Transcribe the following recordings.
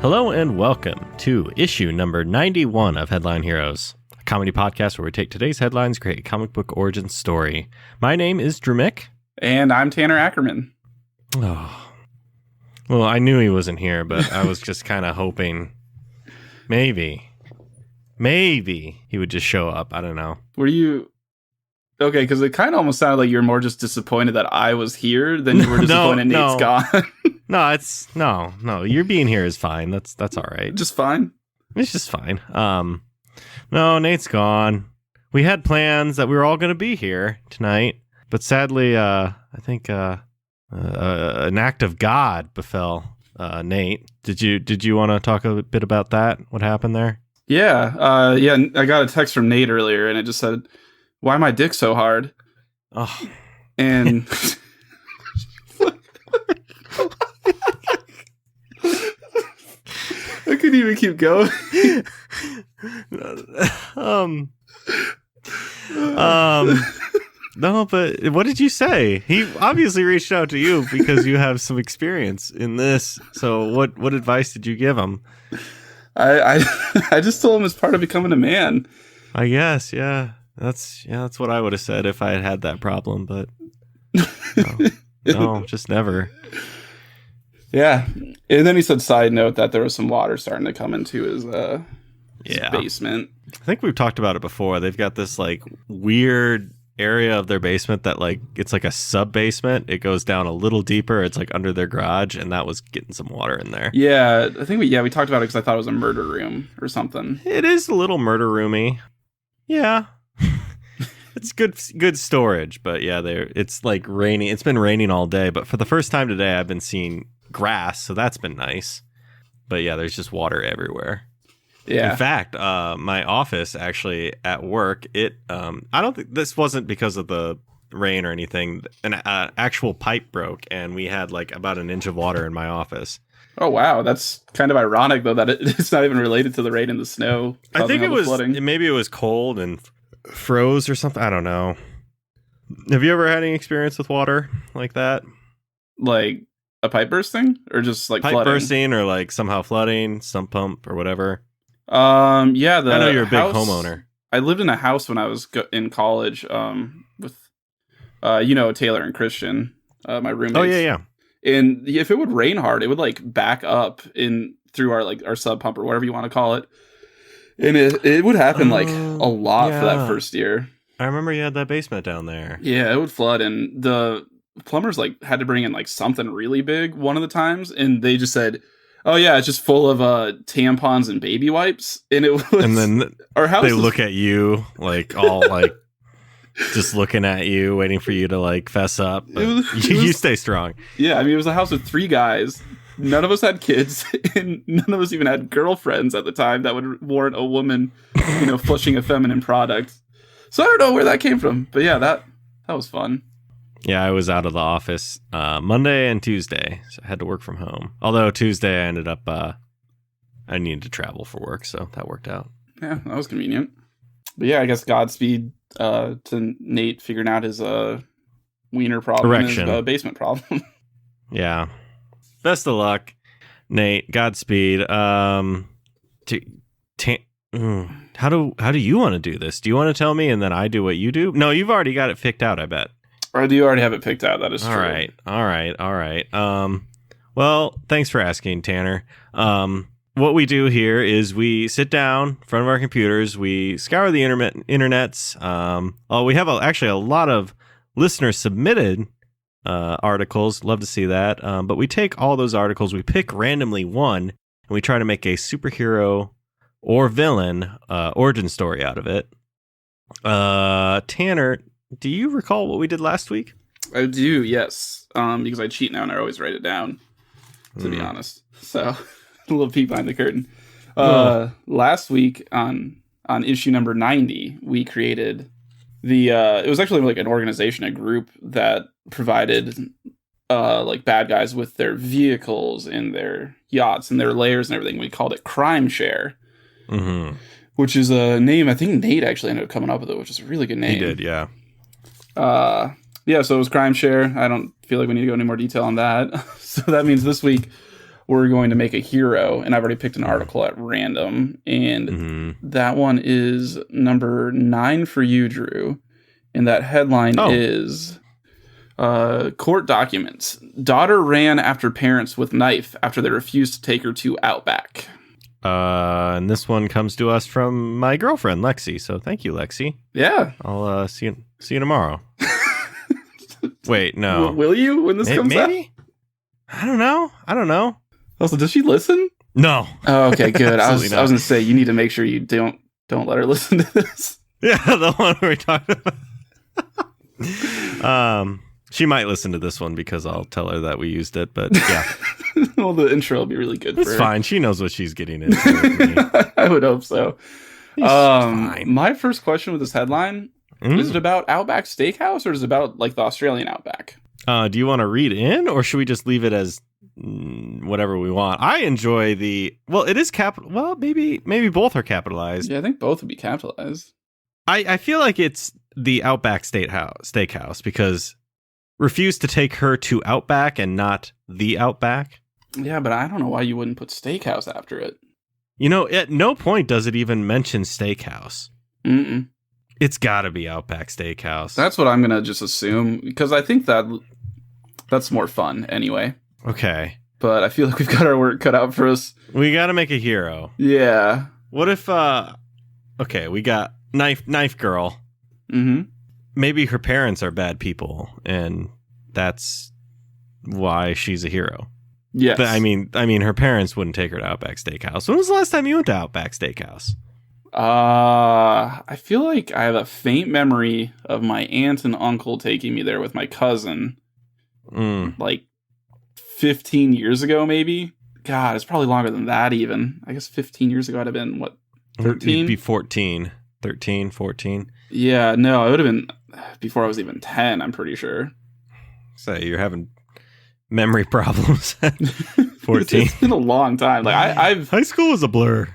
Hello and welcome to issue number 91 of Headline Heroes, a comedy podcast where we take today's headlines, create a comic book origin story. My name is Drew Mick. And I'm Tanner Ackerman. Oh, well, I knew he wasn't here, but I was just kind of hoping maybe he would just show up. I don't know. Were you... Okay, because it kind of almost sounded like you were more just disappointed that I was here than you were disappointed Nate's gone. No, you're being here is fine. That's all right. Just fine? It's just fine. No, Nate's gone. We had plans that we were all going to be here tonight, but sadly, I think an act of God befell Nate. Did you want to talk a bit about that? What happened there? Yeah, I got a text from Nate earlier, and it just said, "Why my dick so hard?" Oh, and I couldn't even keep going. No, but what did you say? He obviously reached out to you because you have some experience in this. So what advice did you give him? I just told him it's part of becoming a man. I guess, yeah. That's what I would have said if I had that problem, but no, just never. Yeah. And then he said, side note, that there was some water starting to come into his basement. I think we've talked about it before. They've got this like weird area of their basement that like it's like a sub basement. It goes down a little deeper. It's like under their garage, and that was getting some water in there. Yeah, I think we talked about it because I thought it was a murder room or something. It is a little murder roomy. Yeah. It's good storage, but yeah, it's like raining. It's been raining all day, but for the first time today, I've been seeing grass, so that's been nice. But yeah, there's just water everywhere. Yeah. In fact, my office actually at work, I don't think this wasn't because of the rain or anything. An actual pipe broke, and we had like about an inch of water in my office. Oh wow, that's kind of ironic though that it's not even related to the rain and the snow. I think it was flooding. Maybe it was cold and froze or something. I don't know. Have you ever had any experience with water like that? Like a pipe bursting, or just like pipe flooding? Bursting, or like somehow flooding, sump pump or whatever. Yeah, I know you're a big homeowner. I lived in a house when I was in college with Taylor and Christian, my roommates. Oh yeah. And if it would rain hard, it would like back up in through our sub pump or whatever you want to call it. And it would happen like a lot for that first year. I remember you had that basement down there. Yeah, it would flood, and the plumbers like had to bring in like something really big one of the times, and they just said, "Oh yeah, it's just full of tampons and baby wipes." And it was, and then our house. They look at you like all like just looking at you, waiting for you to like fess up. You stay strong. Yeah, I mean, it was a house with 3 guys. None of us had kids, and none of us even had girlfriends at the time that would warrant a woman, flushing a feminine product. So I don't know where that came from, but yeah, that was fun. Yeah, I was out of the office Monday and Tuesday, so I had to work from home. Although Tuesday I ended up, I needed to travel for work, so that worked out. Yeah, that was convenient. But yeah, I guess Godspeed to Nate figuring out his wiener problem, and his basement problem. Yeah. Best of luck, Nate. Godspeed. How do you want to do this? Do you want to tell me and then I do what you do? No, you've already got it picked out, I bet. I do already have it picked out. That is true. All right. Well, thanks for asking, Tanner. What we do here is we sit down in front of our computers. We scour the internets. We have actually a lot of listener submitted articles. Love to see that. But we take all those articles, we pick randomly one, and we try to make a superhero or villain origin story out of it. Tanner, do you recall what we did last week? I do, yes. Because I cheat now and I always write it down, to be honest. So, a little peek behind the curtain. Last week on issue number 90, we created it was actually like an organization, a group that provided like bad guys with their vehicles and their yachts and their lairs and everything. We called it Crime Share, which is a name I think Nate actually ended up coming up with it, which is a really good name. He did, yeah. So it was Crime Share. I don't feel like we need to go into more detail on that. So that means this week we're going to make a hero, and I've already picked an article at random, and that one is number 9 for you, Drew, and that headline is court documents. Daughter ran after parents with knife after they refused to take her to Outback. And this one comes to us from my girlfriend, Lexi. So thank you, Lexi. Yeah. I'll see you tomorrow. Wait, no. Will you when this comes out? Maybe? I don't know. Also, does she listen? No. Oh, okay, good. I was going to say, you need to make sure you don't let her listen to this. Yeah, the one we talked about. She might listen to this one because I'll tell her that we used it, but yeah. Well, the intro will be really good for her. It's fine. She knows what she's getting into. I would hope so. Fine. My first question with this headline, is it about Outback Steakhouse or is it about like the Australian Outback? Do you want to read in or should we just leave it as whatever we want? I enjoy it is capital. Well, maybe both are capitalized. Yeah, I think both would be capitalized. I feel like it's the Outback Steakhouse because refused to take her to Outback and not the Outback. Yeah, but I don't know why you wouldn't put Steakhouse after it. At no point does it even mention Steakhouse. Mm-mm. It's got to be Outback Steakhouse. That's what I'm going to just assume, because I think that's more fun anyway. Okay. But I feel like we've got our work cut out for us. We got to make a hero. Yeah. What if, okay, we got knife girl. Mm-hmm. Maybe her parents are bad people, and that's why she's a hero. Yes. But I mean, her parents wouldn't take her to Outback Steakhouse. When was the last time you went to Outback Steakhouse? I feel like I have a faint memory of my aunt and uncle taking me there with my cousin. Like 15 years ago, maybe. God, it's probably longer than that even. I guess 15 years ago I'd have been, what, 13? You'd be 14. 13, 14. Yeah, no, it would have been before I was even 10, I'm pretty sure. So you're having memory problems at 14. It's been a long time. Like I've high school was a blur.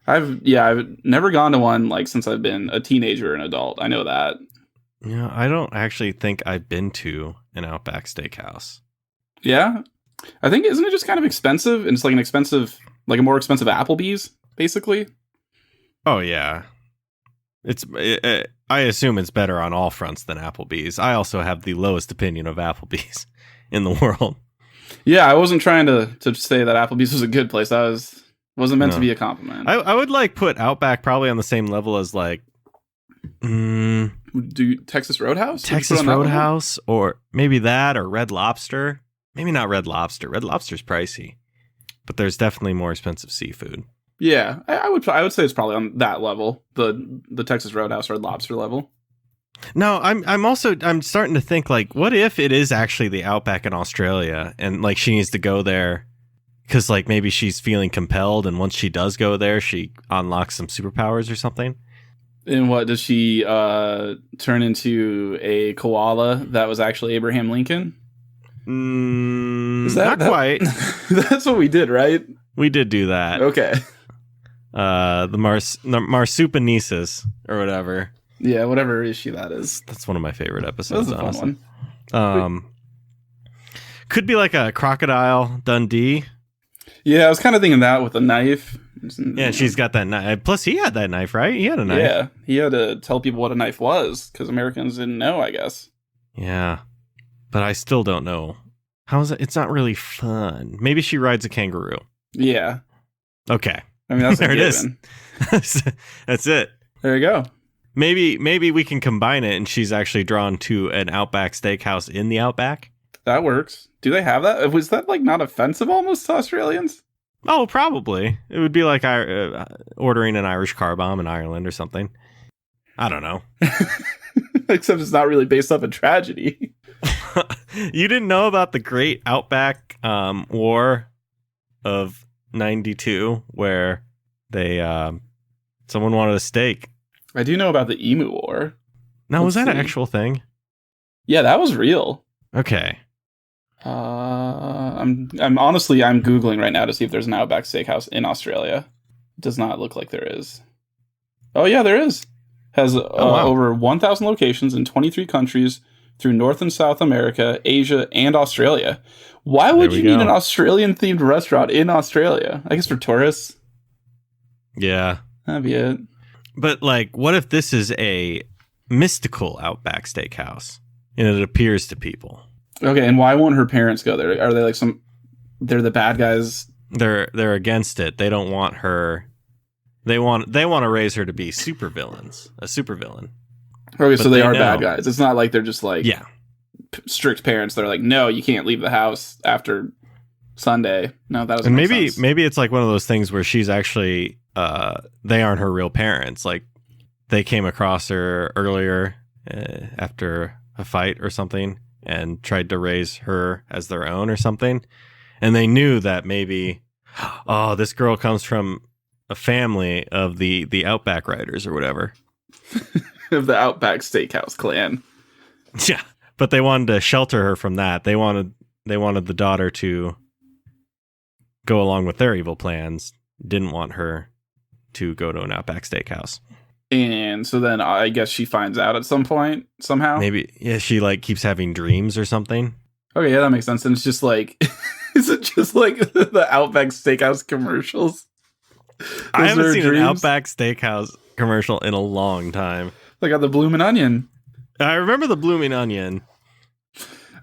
I've never gone to one like since I've been a teenager and adult. I know that. Yeah, I don't actually think I've been to an Outback Steakhouse. Yeah, I think isn't it just kind of expensive? And it's like a more expensive Applebees, basically. Oh yeah, I assume it's better on all fronts than Applebee's. I also have the lowest opinion of Applebee's in the world. Yeah, I wasn't trying to say that Applebee's was a good place. Wasn't meant to be a compliment. I would like put Outback probably on the same level as like do Texas Roadhouse? Texas Roadhouse, or maybe that, or Red Lobster. Maybe not Red Lobster. Red Lobster's pricey, but there's definitely more expensive seafood. Yeah, I would say it's probably on that level, the Texas Roadhouse Red Lobster level. No, I'm starting to think like, what if it is actually the Outback in Australia, and like she needs to go there because like maybe she's feeling compelled, and once she does go there, she unlocks some superpowers or something. And what does she turn into a koala that was actually Abraham Lincoln? Not quite. That's what we did, right? We did do that. Okay. The Marsupinesis or whatever. Yeah, whatever issue that is. That's one of my favorite episodes. That was a fun one. Could be like a Crocodile Dundee. Yeah, I was kind of thinking that with a knife. Yeah, she's got that knife. Plus, he had that knife, right? He had a knife. Yeah, he had to tell people what a knife was because Americans didn't know, I guess. Yeah, but I still don't know. How is it? It's not really fun. Maybe she rides a kangaroo. Yeah. Okay. I mean, that's there it is. That's it. There you go. Maybe we can combine it, and she's actually drawn to an Outback Steakhouse in the Outback. That works. Do they have that? Was that like not offensive almost to Australians? Oh, probably. It would be like ordering an Irish car bomb in Ireland or something. I don't know. Except it's not really based off a tragedy. You didn't know about the Great Outback War of 92, where they someone wanted a steak. I do know about the Emu War. Now, was that an actual thing? Yeah, that was real. Okay. I'm Googling right now to see if there's an Outback Steakhouse in Australia. It does not look like there is. Oh yeah, there is. Has wow. over 1,000 locations in 23 countries, through North and South America, Asia, and Australia. Why would you need an Australian-themed restaurant in Australia? I guess for tourists. Yeah. That'd be it. But, like, what if this is a mystical Outback Steakhouse and it appears to people? Okay, and why won't her parents go there? Are they like they're the bad guys? They're against it. They don't want her. They want to raise her to be a supervillain. Okay, so they are bad guys. It's not like they're just like strict parents. They're like, no, you can't leave the house after Sunday. No, that doesn't make sense. Maybe it's like one of those things where she's actually they aren't her real parents. Like they came across her earlier after a fight or something and tried to raise her as their own or something. And they knew that maybe, oh, this girl comes from a family of the Outback Riders or whatever. Of the Outback Steakhouse clan. Yeah, but they wanted to shelter her from that. They wanted the daughter to go along with their evil plans. Didn't want her to go to an Outback Steakhouse. And so then I guess she finds out at some point somehow. Maybe, yeah, she like keeps having dreams or something. Okay, yeah, that makes sense. And it's just like, is it just like the Outback Steakhouse commercials? I haven't seen an Outback Steakhouse commercial in a long time. Like on the Bloomin' Onion. I remember the Bloomin' Onion.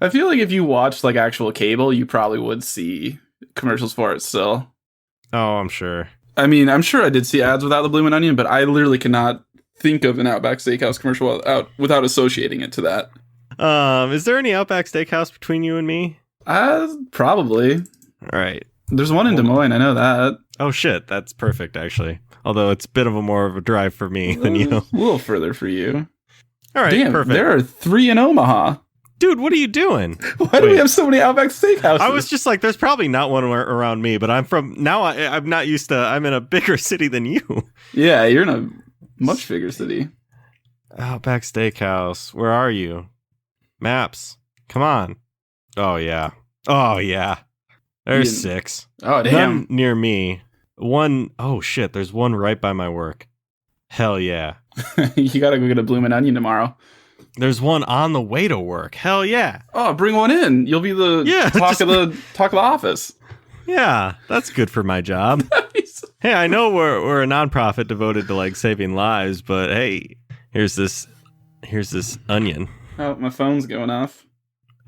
I feel like if you watched like actual cable, you probably would see commercials for it still. Oh, I'm sure. I mean, I'm sure I did see ads without the Bloomin' Onion, but I literally cannot think of an Outback Steakhouse commercial without associating it to that. Is there any Outback Steakhouse between you and me? Probably. All right. There's one in Des Moines, I know that. Oh shit, that's perfect actually. Although it's a bit of a more of a drive for me than you. A little further for you. All right, damn, perfect. There are 3 in Omaha. Dude, what are you doing? Why do we have so many Outback Steakhouses? I was just like, there's probably not one around me, but I'm not used to, I'm in a bigger city than you. Yeah, you're in a much bigger city. Outback Steakhouse, where are you? Maps, come on. Oh yeah. There's 6. Oh damn. None near me. One, oh shit, there's one right by my work. Hell yeah. You gotta go get a Bloomin' Onion tomorrow. There's one on the way to work. Hell yeah. Oh, bring one in. You'll be the talk of the office. Yeah, that's good for my job. Hey, I know we're a nonprofit devoted to like saving lives, but hey, here's this onion. Oh, my phone's going off.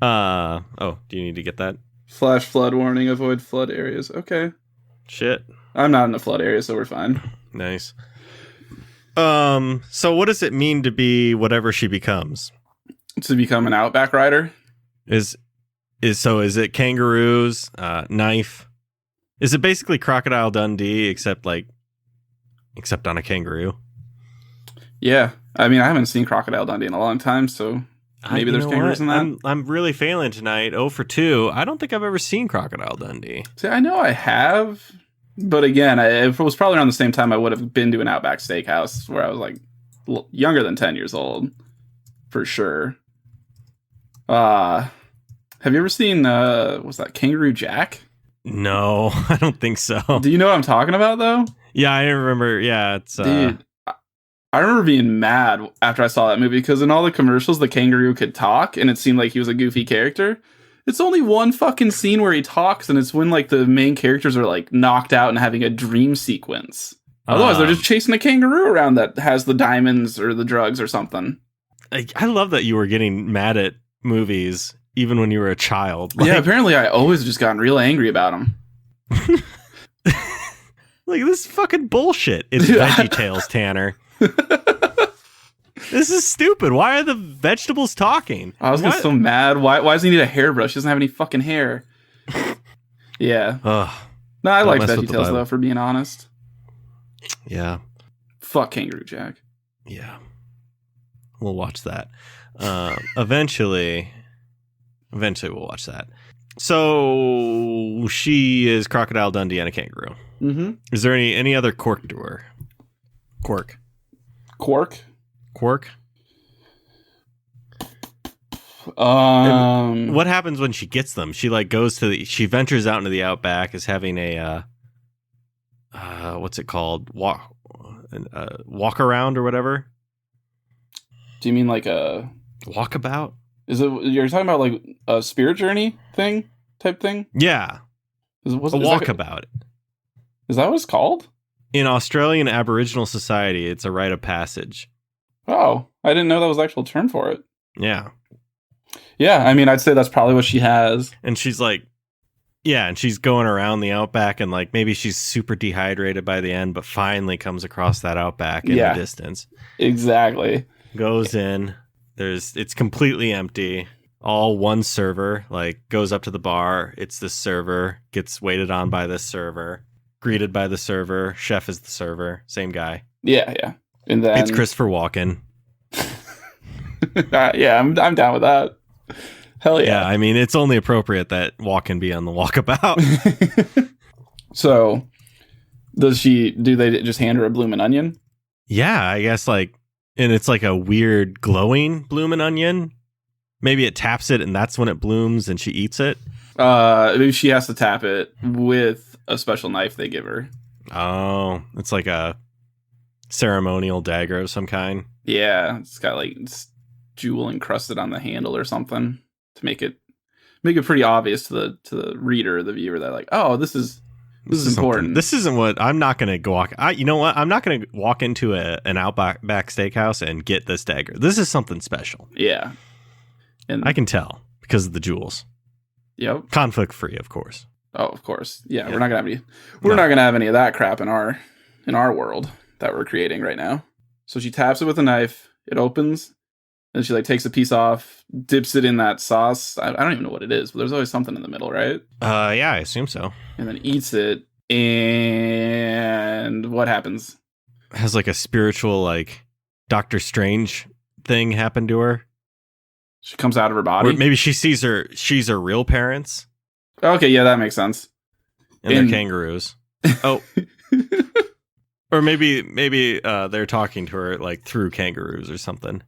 Oh, do you need to get that? Flash flood warning, avoid flood areas. Okay. Shit. I'm not in the flood area, so we're fine. Nice. So what does it mean to be whatever she becomes? To become an Outback rider? Is it kangaroos, knife? Is it basically Crocodile Dundee except on a kangaroo? Yeah. I mean, I haven't seen Crocodile Dundee in a long time, so maybe there's kangaroos in that. I'm really failing tonight. 0 for 2. I don't think I've ever seen Crocodile Dundee. See, I know I have. But again, if it was probably around the same time I would have been to an Outback Steakhouse where I was like younger than 10 years old, for sure. Have you ever seen, what's that, Kangaroo Jack? No, I don't think so. Do you know what I'm talking about, though? Yeah, I remember. Yeah, it's... Dude, I remember being mad after I saw that movie because in all the commercials, the kangaroo could talk and it seemed like he was a goofy character. It's only one fucking scene where he talks, and it's when like the main characters are like knocked out and having a dream sequence. Otherwise, they're just chasing a kangaroo around that has the diamonds or the drugs or something. I love that you were getting mad at movies even when you were a child. Yeah, apparently I always just gotten real angry about them. Like, this is fucking bullshit. It's VeggieTales, Tanner. This is stupid. Why are the vegetables talking? I was getting so mad. Why does he need a hairbrush? He doesn't have any fucking hair. Yeah. No, I like VeggieTales, though, for being honest. Yeah. Fuck Kangaroo Jack. Yeah. We'll watch that. Eventually we'll watch that. So she is Crocodile Dundee and a kangaroo. Mm-hmm. Is there any other quirk to her? Quirk. And what happens when she gets them? She like she ventures out into the outback as having a what's it called? Walk around or whatever. Do you mean like a walkabout? Is it you're talking about like a spirit journey type thing? Yeah, Is, a is walkabout. is that what it's called? In Australian Aboriginal society, it's a rite of passage. Oh, I didn't know that was the actual term for it. Yeah. Yeah, I mean, I'd say that's probably what she has. And she's like, yeah, and she's going around the Outback, and like maybe she's super dehydrated by the end, but finally comes across that Outback in the distance. Exactly. Goes in. It's completely empty. All one server, like goes up to the bar. It's this server, gets waited on by this server, greeted by the server. Chef is the server, same guy. Yeah. And then it's Christopher Walken. yeah, I'm down with that. Hell yeah. Yeah, I mean, it's only appropriate that Walken be on the Walkabout. So, do they just hand her a Bloomin' Onion? Yeah, I guess like, and it's like a weird glowing Bloomin' Onion. Maybe it taps it and that's when it blooms and she eats it. Maybe she has to tap it with a special knife they give her. Oh, it's like a ceremonial dagger of some kind. Yeah, it's got like jewel encrusted on the handle or something to make it pretty obvious to the reader, the viewer, that like, oh, this is important. This isn't what I'm not going to walk. You know what? I'm not going to walk into an Outback Steakhouse and get this dagger. This is something special. Yeah. And I can tell because of the jewels. Yep. Conflict free, of course. Oh, of course. Yeah, we're not gonna have any of that crap in our world that we're creating right now. So she taps it with a knife. It opens, and she like takes a piece off, dips it in that sauce. I don't even know what it is, but there's always something in the middle, right? Yeah, I assume so. And then eats it. And what happens? It has like a spiritual, like Doctor Strange thing happen to her. She comes out of her body. Or maybe she's her real parents. Okay, yeah, that makes sense. And they're kangaroos. Oh. Or maybe they're talking to her like through kangaroos or something.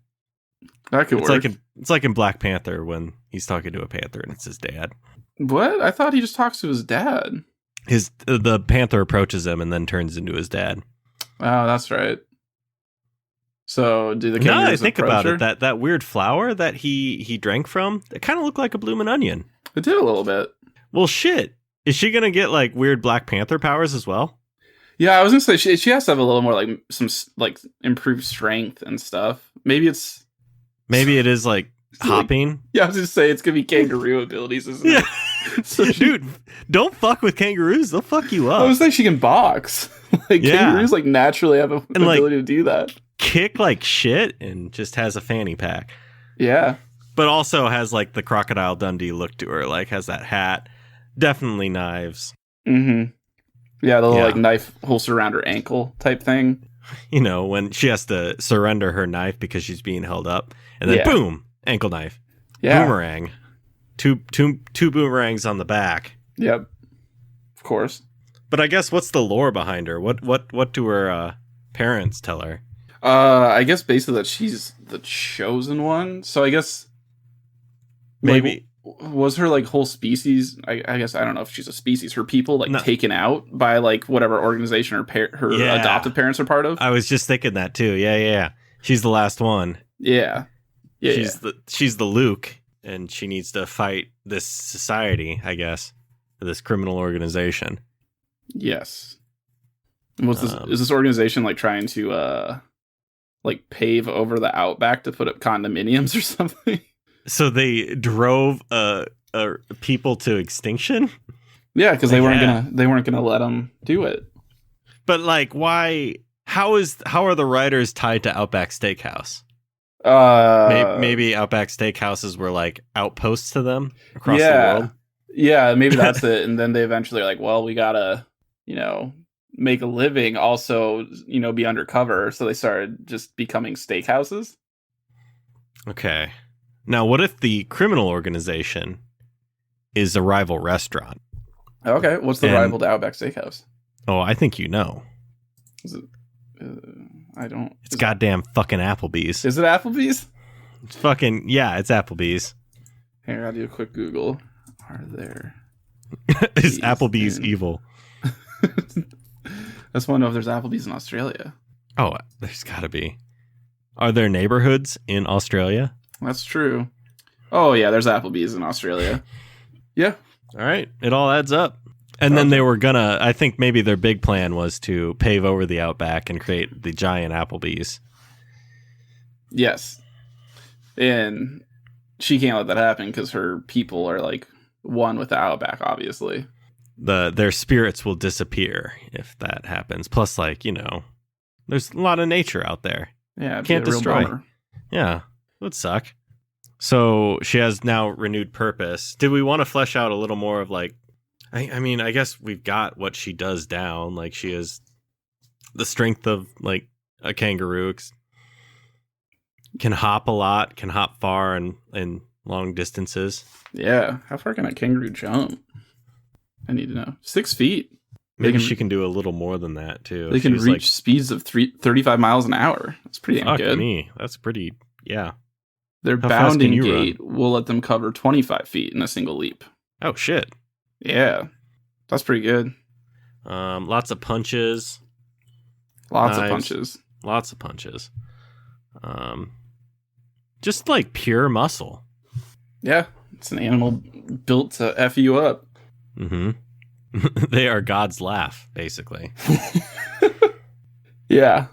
That could work. It's like in Black Panther when he's talking to a panther and it's his dad. What? I thought he just talks to his dad. The panther approaches him and then turns into his dad. Oh, that's right. So do the kangaroos now I think about her? it, that weird flower that he drank from, it kind of looked like a Bloomin' Onion. It did a little bit. Well, shit. Is she gonna get like weird Black Panther powers as well? Yeah, I was gonna say she has to have a little more like some like improved strength and stuff. Maybe it is like hopping. Yeah, I was gonna say it's gonna be kangaroo abilities, isn't it? So dude, don't fuck with kangaroos. They'll fuck you up. I was saying she can box. Kangaroos like naturally have an ability to do that. Kick like shit and just has a fanny pack. Yeah. But also has like the Crocodile Dundee look to her, like has that hat. Definitely knives. Mm-hmm. Yeah, the little like knife holster around her ankle type thing. You know, when she has to surrender her knife because she's being held up. And then boom, ankle knife. Yeah. Boomerang. Two boomerangs on the back. Yep. Of course. But I guess what's the lore behind her? What do her parents tell her? I guess basically that she's the chosen one. So I guess maybe was her like whole species. I guess I don't know if she's a species. Her people taken out by like whatever organization her adoptive parents are part of. I was just thinking that too. Yeah. She's the last one. Yeah. She's the Luke, and she needs to fight this society. I guess this criminal organization. Yes. What's this? Is this organization like trying to like pave over the Outback to put up condominiums or something? So they drove people to extinction? Yeah, because they weren't gonna let them do it. But like, why? How are the writers tied to Outback Steakhouse? Maybe Outback Steakhouses were like outposts to them across the world. Yeah, maybe that's it. And then they eventually are like, well, we gotta, make a living, also, be undercover. So they started just becoming steakhouses. Okay. Now, what if the criminal organization is a rival restaurant? Okay, what's the rival to Outback Steakhouse? Oh, I think you know. Is it? I don't. It's goddamn fucking Applebees. Is it Applebees? It's fucking it's Applebees. Here, I'll do a quick Google. Are there? Is Applebees evil? I just want to know if there's Applebees in Australia. Oh, there's got to be. Are there neighborhoods in Australia? That's true. Oh, yeah, there's Applebees in Australia. Yeah. All right. It all adds up. And then they were gonna, I think maybe their big plan was to pave over the Outback and create the giant Applebees. Yes. And she can't let that happen because her people are like one with the Outback, obviously. Their spirits will disappear if that happens. Plus, like, there's a lot of nature out there. Yeah, Can't destroy. Yeah, it would suck. So she has now renewed purpose. Did we want to flesh out a little more of like, I mean, I guess we've got what she does down. Like she has the strength of like a kangaroo, can hop a lot, can hop far and long distances. Yeah. How far can a kangaroo jump? I need to know. 6 feet. Maybe she can do a little more than that too. They can reach speeds of 35 miles an hour. That's pretty damn good. Me. That's pretty, yeah. Their bounding gait will let them cover 25 feet in a single leap. Oh, shit. Yeah. That's pretty good. Lots of punches. Lots of punches. Lots of punches. Just like pure muscle. Yeah. It's an animal built to F you up. Mm-hmm. They are God's laugh, basically. Yeah.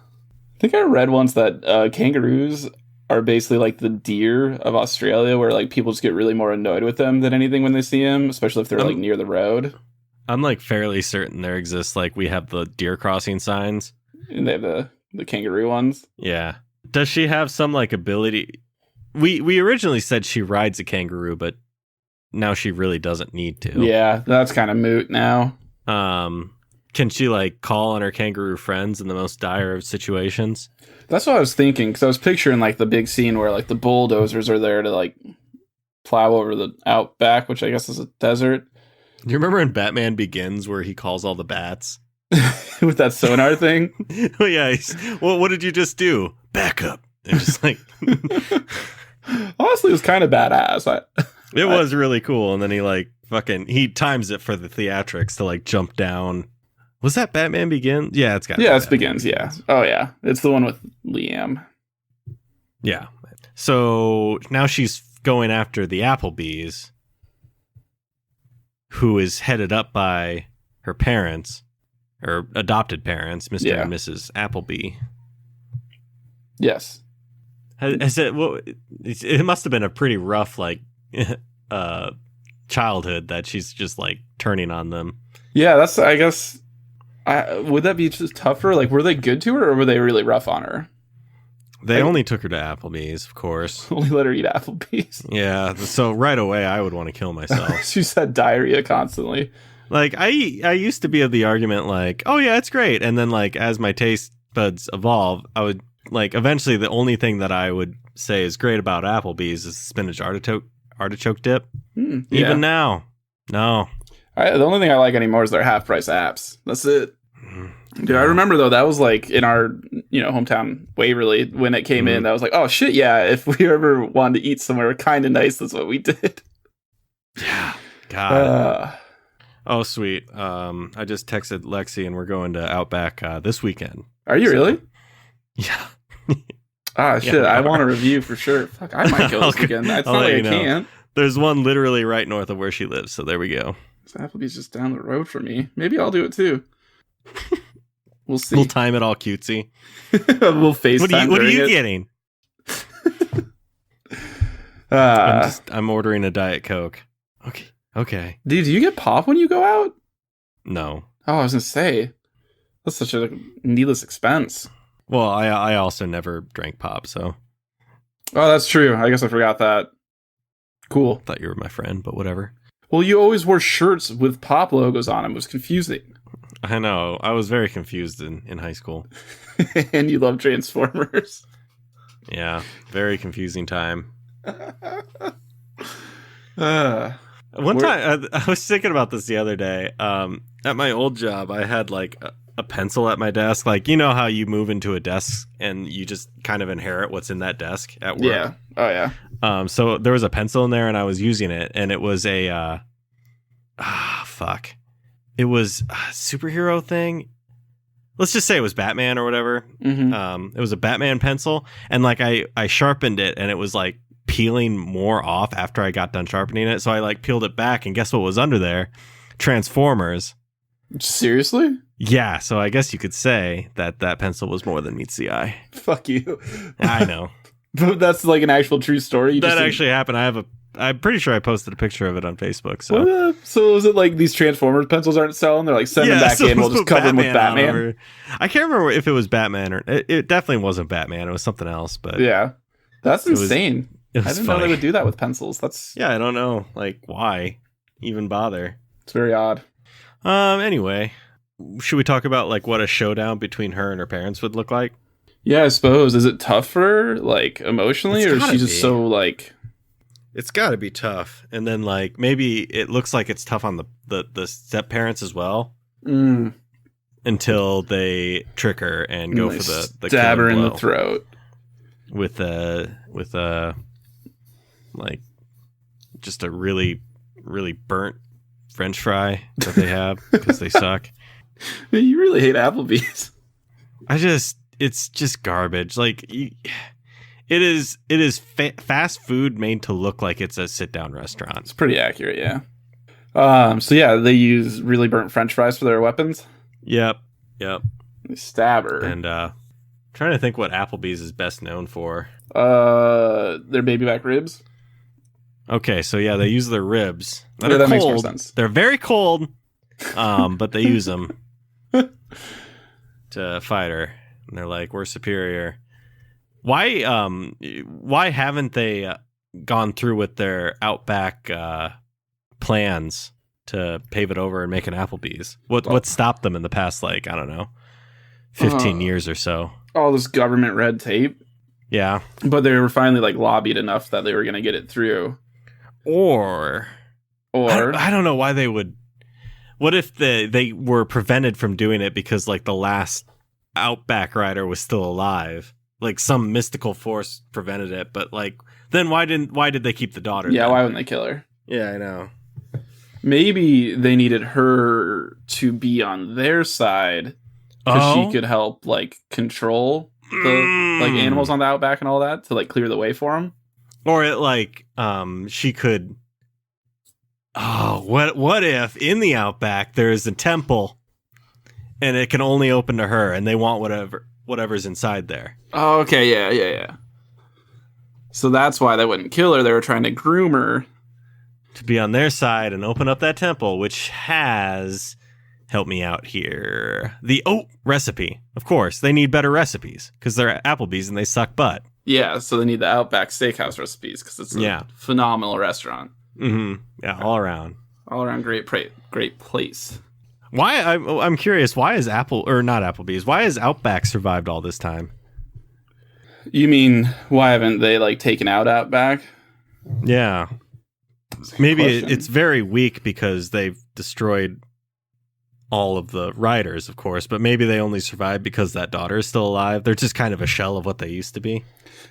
I think I read once that kangaroos are basically like the deer of Australia, where like people just get really more annoyed with them than anything when they see them, especially if they're like near the road. I'm like fairly certain there exists, like we have the deer crossing signs. And they have the kangaroo ones. Yeah. Does she have some like ability? We originally said she rides a kangaroo, but now she really doesn't need to. Yeah, that's kind of moot now. Can she like call on her kangaroo friends in the most dire of situations? That's what I was thinking, because I was picturing like the big scene where like the bulldozers are there to like plow over the Outback, which I guess is a desert. Do you remember in Batman Begins where he calls all the bats? With that sonar thing? Oh, yeah. Well, what did you just do? Back up. And just like... Honestly, it was kind of badass. It was really cool. And then he times it for the theatrics to like jump down. Was that Batman Begins? Yeah, it's got. Yeah, it's Begins. Yeah. Oh, yeah. It's the one with Liam. Yeah. So now she's going after the Applebees, who is headed up by her parents, or adopted parents, Mr. and Mrs. Appleby. Yes. It must have been a pretty rough childhood that she's just like turning on them. Yeah, that's, I guess. Would that be just tougher? Like, were they good to her, or were they really rough on her? They only took her to Applebee's, of course. Only let her eat Applebee's. Yeah, so right away I would want to kill myself. She's had diarrhea constantly. Like, I used to be of the argument like, oh yeah, it's great. And then like, as my taste buds evolve, I would like, eventually the only thing that I would say is great about Applebee's is spinach artichoke dip. Even now, no. The only thing I like anymore is their half-price apps. That's it. Dude, I remember, though, that was like in our, hometown Waverly when it came in. That was like, oh, shit, yeah. If we ever wanted to eat somewhere kind of nice, that's what we did. Yeah. God. Oh, sweet. I just texted Lexi and we're going to Outback this weekend. Are you really? Yeah. Shit. Yeah, I want a review for sure. Fuck, I might go this weekend. It's not like I can't. There's one literally right north of where she lives, so there we go. Applebee's just down the road from me. Maybe I'll do it too. We'll see. We'll time it all cutesy. We'll FaceTime. What are you getting? I'm ordering a Diet Coke. Okay. Dude, do you get pop when you go out? No. Oh, I was gonna say that's such a needless expense. Well, I also never drank pop, so. Oh, that's true. I guess I forgot that. Cool. Thought you were my friend, but whatever. Well, you always wore shirts with pop logos on them. It was confusing. I know. I was very confused in high school. And you love Transformers. Yeah. Very confusing time. One time, I was thinking about this the other day. At my old job, I had like a pencil at my desk. Like, you know how you move into a desk and you just kind of inherit what's in that desk at work? Yeah. Oh, yeah. So there was a pencil in there and I was using it, and it was a it was a superhero thing. Let's just say it was Batman or whatever. Mm-hmm. It was a Batman pencil, and like I sharpened it, and it was like peeling more off after I got done sharpening it. So I like peeled it back, and guess what was under there? Transformers. Seriously? Yeah, so I guess you could say that pencil was more than meets the eye. Fuck you. I know. But that's like an actual true story? That actually happened. I'm pretty sure I posted a picture of it on Facebook. So, so is it like these Transformers pencils aren't selling? They're like, send them back in. We'll just cover them with Batman. I can't remember if it was Batman or it definitely wasn't Batman. It was something else. But yeah, that's insane. I didn't know they would do that with pencils. I don't know. Like, why even bother? It's very odd. Anyway, should we talk about like what a showdown between her and her parents would look like? Yeah, I suppose. Is it tough for her, like emotionally, or is she just so like? It's got to be tough, and then like maybe it looks like it's tough on the step parents as well, until they trick her and go for the stab her in the throat with a like just a really burnt French fry that they have because they suck. Man, you really hate Applebee's. It's just garbage. Like. It is fast food made to look like it's a sit-down restaurant. It's pretty accurate, yeah. So yeah, they use really burnt French fries for their weapons? Yep. They stab her. And trying to think what Applebee's is best known for. Their baby back ribs? Okay, so yeah, they use their ribs. That makes more sense. They're very cold, but they use them to fight her. And they're like, we're superior. Why haven't they gone through with their Outback plans to pave it over and make an Applebee's? What stopped them in the past, like, I don't know, 15 years or so? All this government red tape. Yeah. But they were finally like lobbied enough that they were going to get it through. Or I don't know why they would. What if they were prevented from doing it because like the last Outback rider was still alive? Like some mystical force prevented it, but like then why did they keep the daughter? Yeah, then? Why wouldn't they kill her? Yeah, I know. Maybe they needed her to be on their side because she could help like control the like animals on the Outback and all that to like clear the way for them. Or it like she could. Oh, what if in the Outback there is a temple, and it can only open to her, and they want whatever's inside there. Oh, okay, yeah. So that's why they wouldn't kill her. They were trying to groom her to be on their side and open up that temple, which has, help me out here, the recipe. Of course, they need better recipes because they're at Applebee's and they suck butt. Yeah, so they need the Outback Steakhouse recipes because it's a phenomenal restaurant. Mm-hmm. Yeah, all around great place. Why I'm curious. Why is not Applebee's? Why has Outback survived all this time? You mean why haven't they like taken out Outback? Yeah, maybe it's very weak because they've destroyed all of the riders, of course. But maybe they only survived because that daughter is still alive. They're just kind of a shell of what they used to be.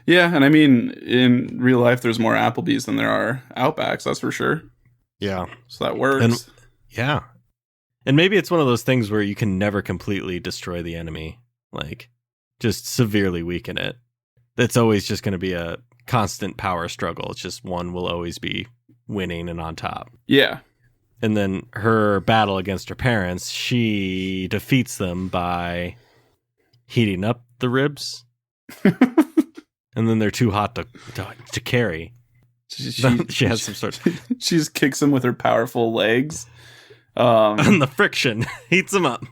Yeah, and I mean in real life, there's more Applebee's than there are Outbacks. That's for sure. Yeah, so that works. And maybe it's one of those things where you can never completely destroy the enemy, like just severely weaken it. It's always just going to be a constant power struggle. It's just one will always be winning and on top. Yeah. And then her battle against her parents, she defeats them by heating up the ribs. And then they're too hot to carry. She has some sort of... She just kicks them with her powerful legs. And the friction heats them up.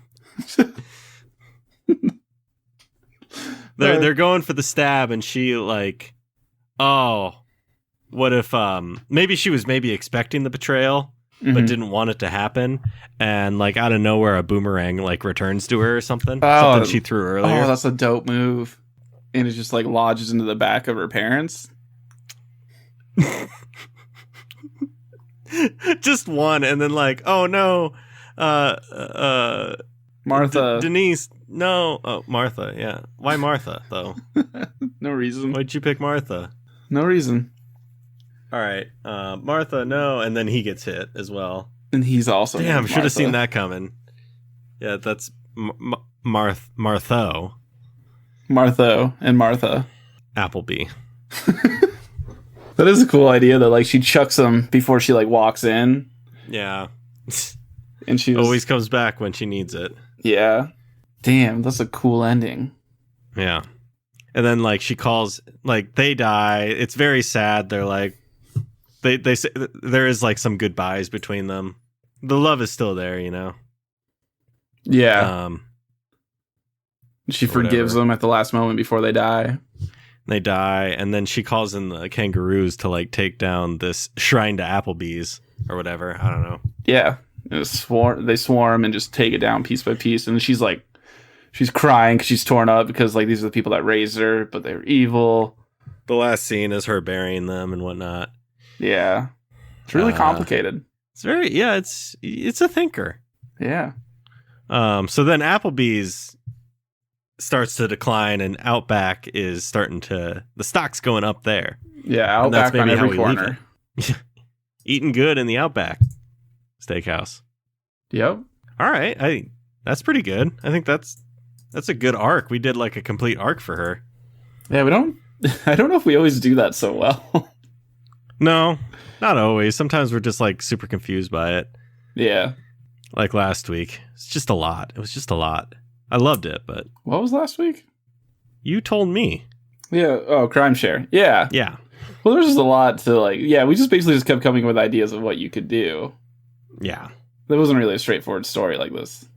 They're going for the stab, and she like, what if maybe she was expecting the betrayal, but didn't want it to happen, and like out of nowhere a boomerang like returns to her or something. Something she threw earlier. Oh, that's a dope move. And it just like lodges into the back of her parents. Just one, and then like, oh no, Martha, Denise, no, Martha, yeah. Why Martha though? No reason. Why'd you pick Martha? No reason. All right, Martha, no, and then he gets hit as well, and he's also damn. Should have seen that coming. Yeah, that's Martha and Martha Appleby. That is a cool idea though. Like she chucks them before she like walks in. Yeah. And she always comes back when she needs it. Yeah. Damn, that's a cool ending. Yeah. And then like she calls, like they die. It's very sad. They're like, they say there is like some goodbyes between them. The love is still there, you know? Yeah. She forgives them at the last moment before they die. They die, and then she calls in the kangaroos to like take down this shrine to Applebees or whatever. I don't know. Yeah. They swarm and just take it down piece by piece. And she's like, she's crying because she's torn up because like these are the people that raised her, but they're evil. The last scene is her burying them and whatnot. Yeah. It's really complicated. It's very, yeah, it's a thinker. Yeah. So then Applebee's starts to decline and Outback is starting to, the stock's going up there. Yeah, Outback on every corner. Eating good in the Outback Steakhouse. Yep. All right. That's pretty good. I think that's a good arc. We did like a complete arc for her. Yeah, I don't know if we always do that so well. No, not always. Sometimes we're just like super confused by it. Yeah. Like last week. It's just a lot. It was just a lot. I loved it, but... What was last week? You told me. Yeah. Oh, Crime Share. Yeah. Yeah. Well, there's just a lot to like... Yeah, we just basically just kept coming with ideas of what you could do. Yeah. There wasn't really a straightforward story like this.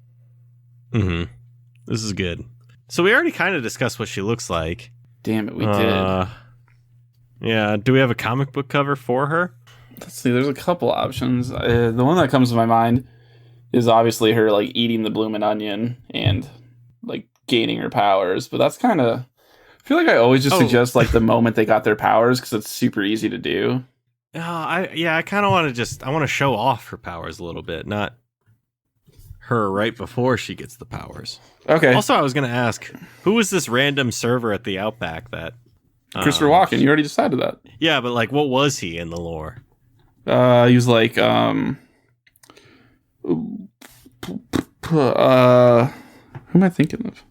Mm-hmm. This is good. So we already kind of discussed what she looks like. Damn it, we did. Yeah. Do we have a comic book cover for her? Let's see. There's a couple options. The one that comes to my mind is obviously her like eating the Bloomin Onion and like gaining her powers. But that's kind of... I feel like I always just suggest like the moment they got their powers because it's super easy to do. I kind of want to I want to show off her powers a little bit, not her right before she gets the powers. Okay. Also, I was going to ask, who was this random server at the Outback that... Christopher Walken, you already decided that. Yeah, but like, what was he in the lore? He was like, who am I thinking of?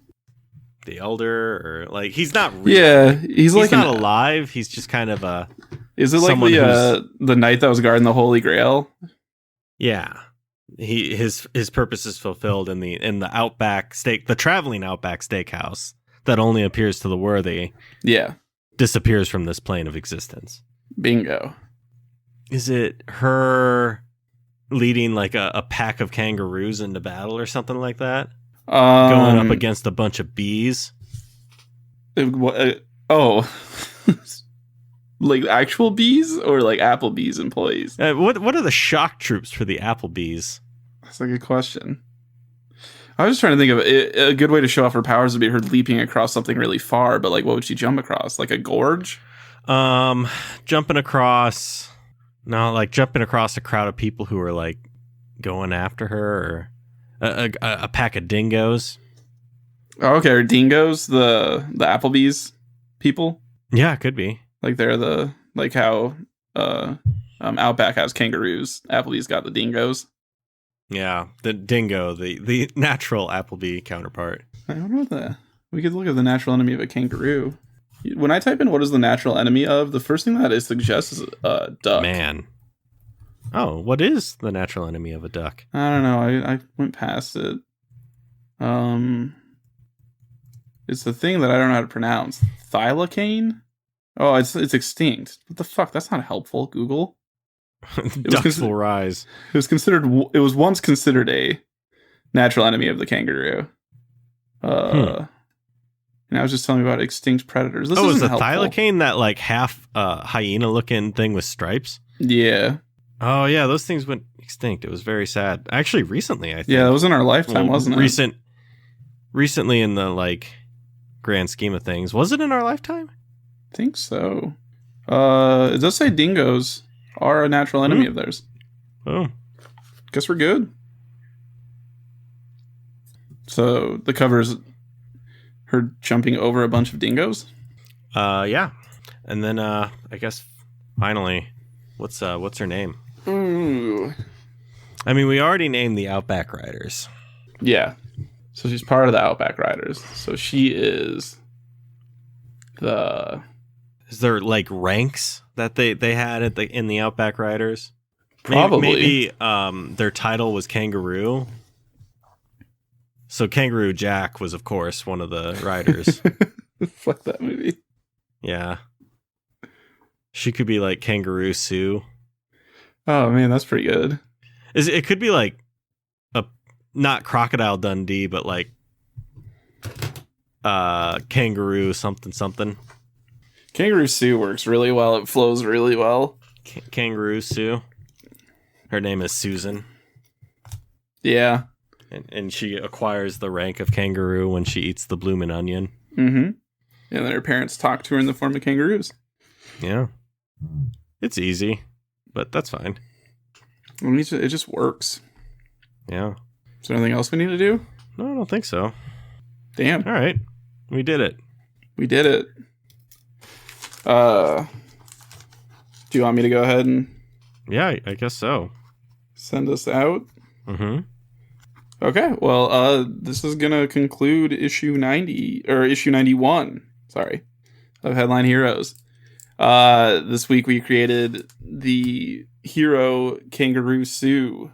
The Elder, or like, he's not real. Yeah, he's like not alive. He's just kind of a... Is it like the knight that was guarding the Holy Grail? Yeah. His purpose is fulfilled in the Outback the traveling Outback Steakhouse that only appears to the worthy. Yeah. Disappears from this plane of existence. Bingo. Is it her leading like a pack of kangaroos into battle or something like that? Going up against a bunch of bees? Like actual bees or like Applebees employees? What are the shock troops for the Applebees? That's a good question. I was just trying to think of it. A good way to show off her powers would be her leaping across something really far, but like what would she jump across? Like a gorge? Jumping across... No, like jumping across a crowd of people who are like going after her, or a pack of dingoes. Oh, okay, are dingoes the Applebee's people? Yeah, it could be. Like they're like how Outback has kangaroos. Applebee's got the dingoes. Yeah, the dingo, the natural Applebee counterpart. I don't know that. We could look at the natural enemy of a kangaroo. When I type in what is the natural enemy of, the first thing that it suggests is a duck. Man. Oh, what is the natural enemy of a duck? I don't know. I went past it. It's the thing that I don't know how to pronounce. Thylacine? Oh, it's extinct. What the fuck? That's not helpful, Google. Ducks will rise. It was once considered a natural enemy of the kangaroo. And I was just telling you about extinct predators. This is the thylacine that like half hyena looking thing with stripes? Yeah. Oh yeah, those things went extinct. It was very sad. Actually, recently, I think. Yeah, it was in our lifetime, wasn't it? Recently in the like grand scheme of things. Was it in our lifetime? I think so. It does say dingoes are a natural enemy of theirs. Oh. Guess we're good. So the cover is her jumping over a bunch of dingoes? Yeah. And then I guess finally, what's her name? Ooh. I mean, we already named the Outback Riders. Yeah. So she's part of the Outback Riders. So she is the Is there like ranks that they had in the Outback Riders? Probably. Maybe their title was Kangaroo. So Kangaroo Jack was, of course, one of the riders. Fuck that movie. Yeah. She could be like Kangaroo Sue. Oh man, that's pretty good. It could be like not Crocodile Dundee, but like Kangaroo something. Kangaroo Sue works really well. It flows really well. Kangaroo Sue. Her name is Susan. Yeah. And she acquires the rank of kangaroo when she eats the Bloomin' Onion. Mm-hmm. And then her parents talk to her in the form of kangaroos. Yeah. It's easy, but that's fine. I mean, it just works. Yeah. Is there anything else we need to do? No, I don't think so. Damn. All right. We did it. We did it. Do you want me to go ahead and... Yeah, I guess so. Send us out? Mm-hmm. Okay, well, this is going to conclude issue 90, or issue 91, sorry, of Headline Heroes. This week we created the hero Kangaroo Sue,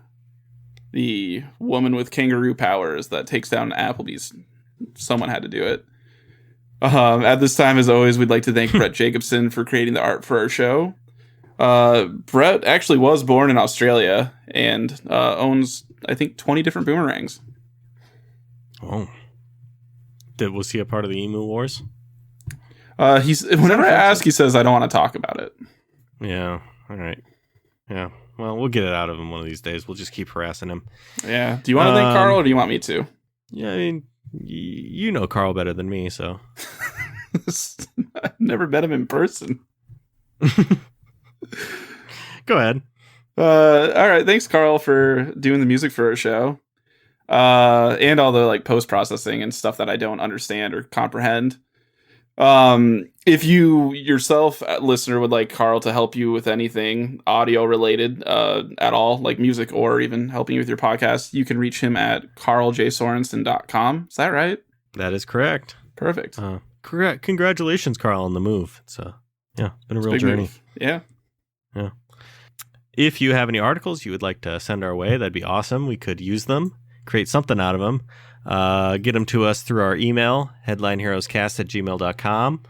the woman with kangaroo powers that takes down Applebees. Someone had to do it. At this time, as always, we'd like to thank Brett Jacobson for creating the art for our show. Brett actually was born in Australia and owns, I think, 20 different boomerangs. Oh. Was he a part of the Emu Wars? Whenever I ask, he says, I don't want to talk about it. Yeah. All right. Yeah. Well, we'll get it out of him one of these days. We'll just keep harassing him. Yeah. Do you want to thank Carl or do you want me to? Yeah, I mean, you know Carl better than me, so. I've never met him in person. Go ahead. All right. Thanks, Carl, for doing the music for our show. And all the like post-processing and stuff that I don't understand or comprehend. If you yourself, listener, would like Carl to help you with anything audio related at all, like music or even helping you with your podcast, you can reach him at carljsorensen.com. Is that right? That is correct. Perfect. Correct. Congratulations, Carl, on the move. It's been a real journey. Move. Yeah. Yeah. If you have any articles you would like to send our way, that'd be awesome. We could use them, create something out of them. Get them to us through our email, headlineheroescast@gmail.com.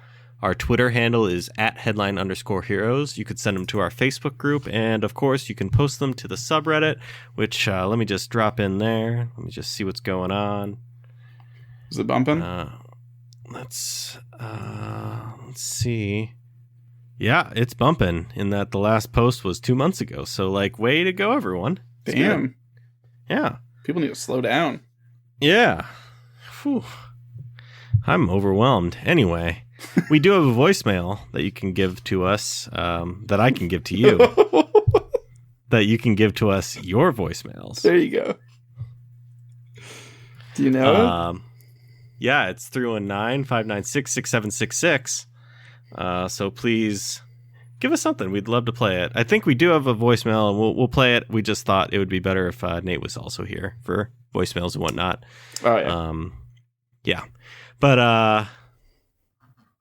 Our Twitter handle is @headline_heroes. You could send them to our Facebook group. And, of course, you can post them to the subreddit, which let me just drop in there. Let me just see what's going on. Is it bumping? Let's see. Yeah, it's bumping in that the last post was 2 months ago. So, like, way to go, everyone. It's Damn. good. Yeah. People need to slow down. Yeah. Whew. I'm overwhelmed. Anyway, we do have a voicemail that you can give to us, that I can give to you. That you can give to us your voicemails. There you go. Do you know it? Yeah, it's 319-596-6766. So please give us something. We'd love to play it. I think we do have a voicemail, and we'll play it. We just thought it would be better if Nate was also here for voicemails and whatnot. Oh, yeah. Yeah. But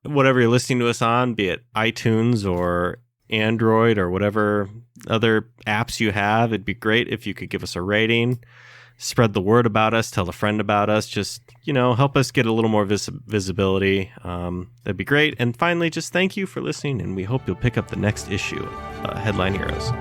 whatever you're listening to us on, be it iTunes or Android or whatever other apps you have, it'd be great if you could give us a rating. Spread the word about us. Tell a friend about us. Just, help us get a little more visibility. That'd be great. And finally, just thank you for listening, and we hope you'll pick up the next issue of Headline Heroes.